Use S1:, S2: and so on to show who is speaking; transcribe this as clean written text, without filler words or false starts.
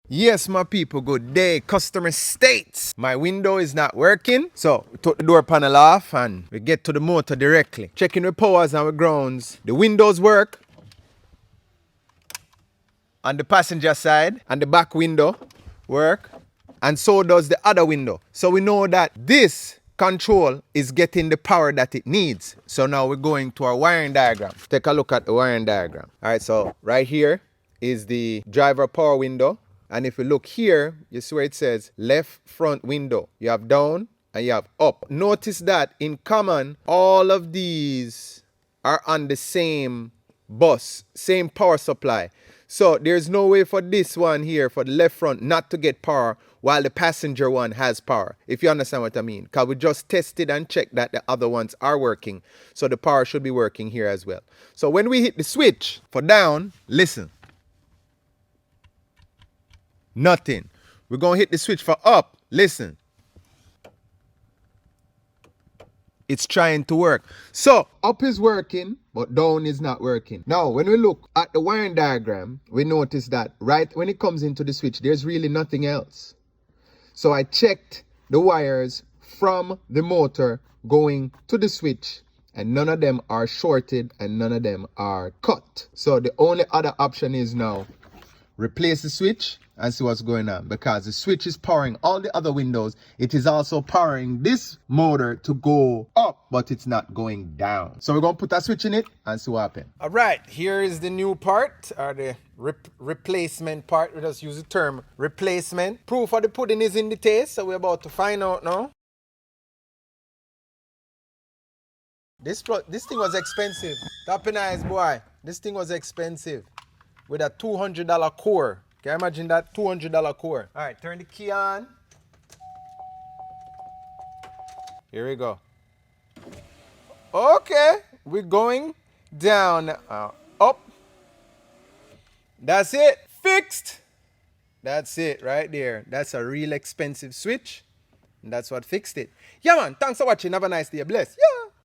S1: Yes, my people, good day. Customer states my window is not working. So we took the door panel off and we get to the motor directly. Checking the powers and the grounds. The windows work on the passenger side and the back window work. And so does the other window. So we know that this control is getting the power that it needs. So now we're going to our wiring diagram. Take a look at the wiring diagram. All right, so right here is the driver power window. And if you look here, you see where it says left front window. You have down and you have up. Notice that in common, all of these are on the same bus, same power supply. So there's no way for this one here, for the left front, not to get power while the passenger one has power, if you understand what I mean. Because we just tested and checked that the other ones are working. So the power should be working here as well. So when we hit the switch for down, listen. Nothing. We're going to hit the switch for up. Listen. It's trying to work. So up is working, but down is not working. Now, when we look at the wiring diagram, we notice that right when it comes into the switch, there's really nothing else. So I checked the wires from the motor going to the switch, and none of them are shorted and none of them are cut. So the only other option is now replace the switch and see what's going on, because the switch is powering all the other windows. It is also powering this motor to go up, but it's not going down. So we're going to put a switch in it and see what happens. All right, here is the new part, or the replacement part. We just use the term replacement. Proof of the pudding is in the taste, so we're about to find out now. This thing was expensive. Top nice, boy. This thing was expensive. With a $200 core. Can you imagine that? $200 core. All right, turn the key on. Here we go. Okay, we're going down, up. That's it. Fixed. That's it right there. That's a real expensive switch. And that's what fixed it. Yeah, man. Thanks for watching. Have a nice day. Bless. Yeah.